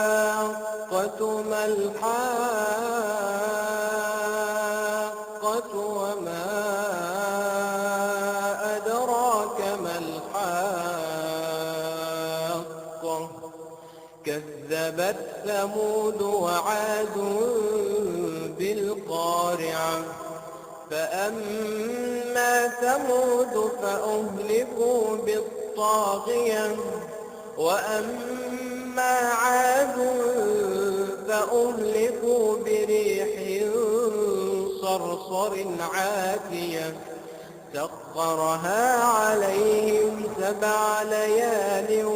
الحاقة ما الحاقة وما أدراك ما الحاقة كذبت ثمود وعاد بالقارعة فأما ثمود فأهلكوا بالطاغية وأما عاد فأهلكوا بريح صرصر عاتية سخرها عليهم 7 ليال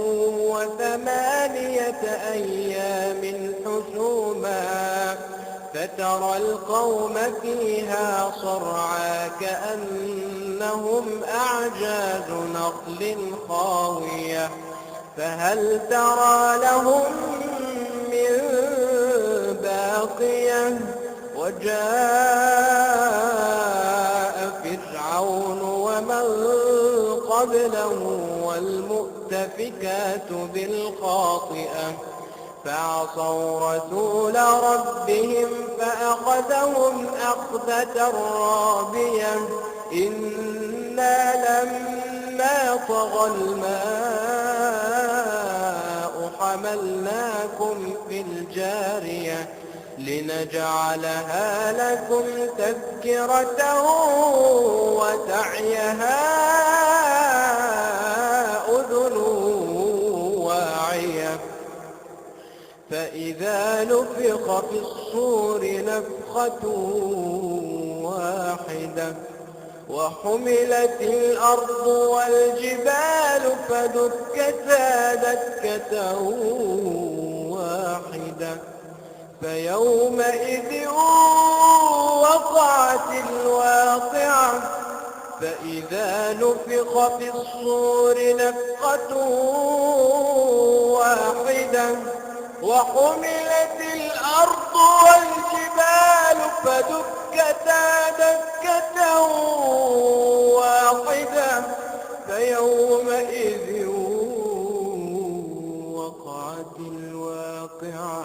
و8 أيام حسوما فترى القوم فيها صرعى كأنهم أعجاز نخل خاوية فهل ترى لهم من باقية وجاء فرعون ومن قبله والمؤتفكات بالخاطئة فعصوا رسول ربهم فأخذهم أخذة رابية إنا لما طغى الماء حملناكم في الجارية لنجعلها لكم تذكرة وتعيها أذن واعية فإذا نفخ في الصور نفخة واحدة وحملت الأرض والجبال فدكتا دكة واحدة فيومئذ وقعت الواقعة فإذا نفخ في الصور نفخة واحدة وحملت الأرض والجبال فدكتا دكة واحدة فيومئذ وقعت الواقعة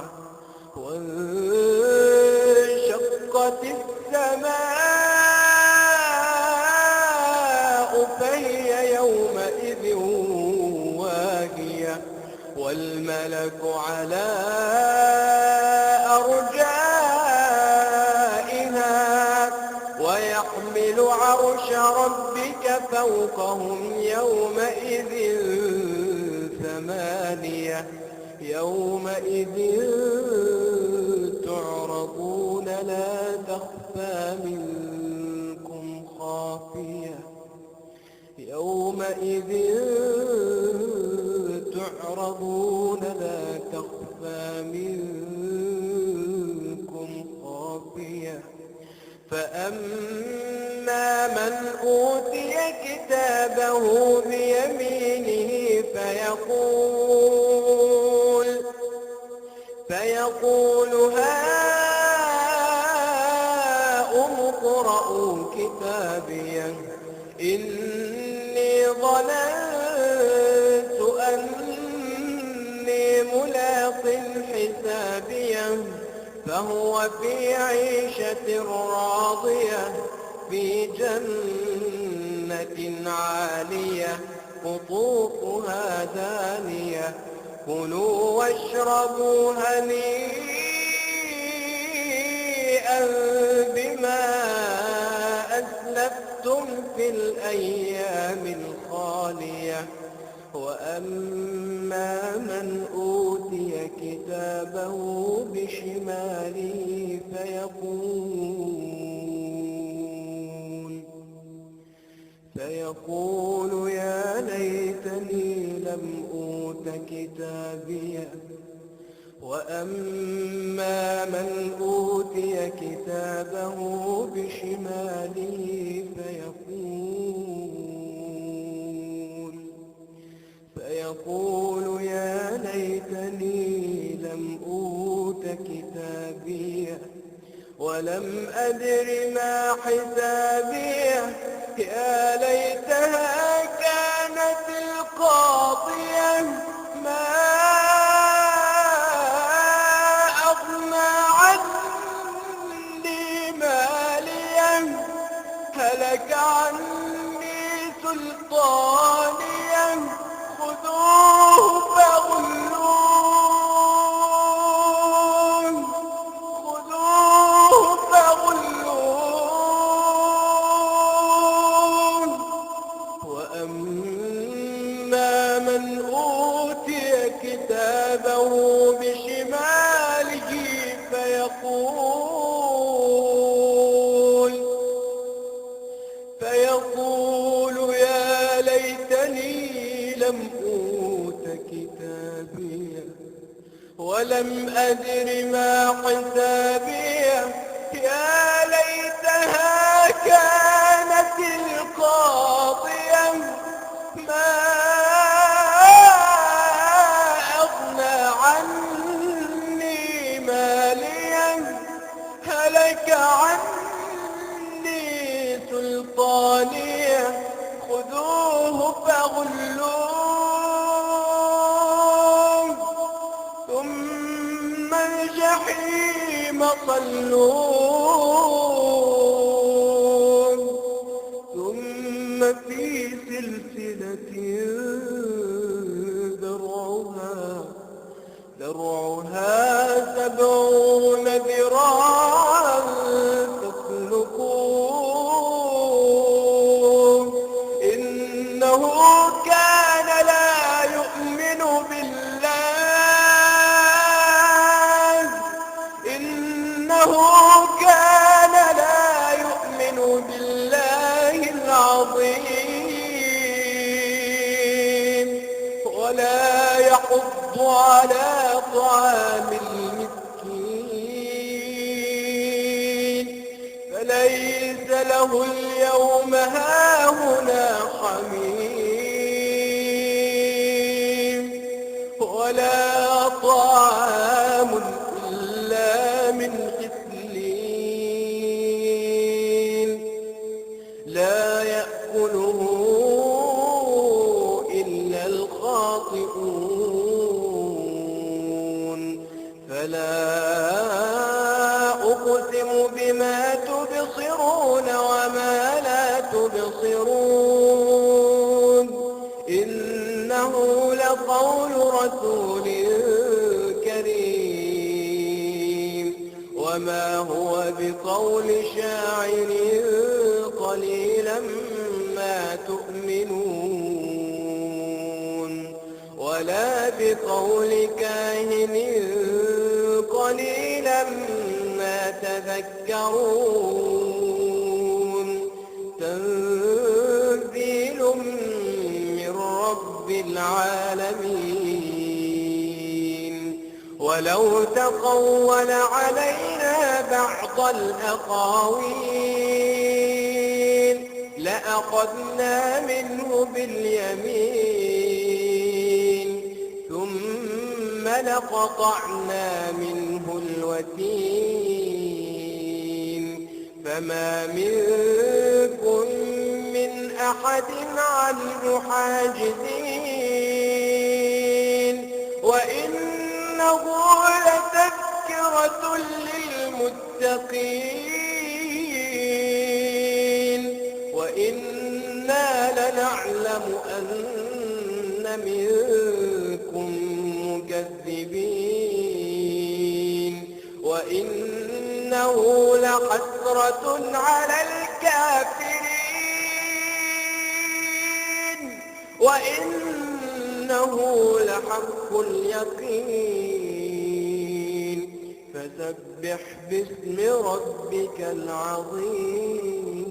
وانشقت السماء فهي يومئذ واهية والملك على أرجائها ويحمل عرش ربك فوقهم يومئذ 8 يومئذ تعرضون لا تخفى منكم خافية يومئذ تعرضون لا تخفى منكم خافية فأما من أوتي كتابه بيمينه فيقول هاؤم اقرءوا كتابيه إني ظننت أني ملاق حسابيه فهو في عيشة راضية في جنة عالية قطوفها دانية كلوا واشربوا هنيئا بما أسلفتم في الأيام الخالية وأما من أوتي كتابه بشماله فيقول يا ليتني لم أوت كتابيه وأما من أوتي كتابه بشماله فيقول يا ليتني لم أوت كتابيه ولم أدر ما حسابيه يا ليتها كانت القاضية سلطانيه خذوه فغلوه خذوه فغلوه وأما من أوتي كتابه بشماله فيقول يا ليتني لم أوت كتابيه ولم أدر ما حسابيه يا ليتها كانت القاضية ما أغنى عني ماليه هلك عني سلطانيه خذوه فغلوه ثم الجحيم صلوه ثم في سلسلة ذرعها 70 ذراعا فاسلكوه إنه كان لا يؤمن بالله إنه كان لا يؤمن بالله العظيم ولا يحض على طعام المسكين فليس له اليوم هاهنا حميم ولا طعام إلا من غسلين لا يأكله إلا الخاطئون فلا أقسم بما تبصرون وما لا تبصرون إنه لقول رسول كريم وما هو بقول شاعر قليلا ما تؤمنون ولا بقول كاهن قليلا ما تذكرون تنزيل من رب العالمين ولو تقول علينا بعض الأقاويل لأخذنا منه باليمين ثم لقطعنا منه الوتين فما منكم من أحد عنه حاجزين وإنه لتذكرة للمتقين وإنا لنعلم أن منكم مكذبين وإنه لحسرة على الكافرين وإنه لحق اليقين فسبح باسم ربك العظيم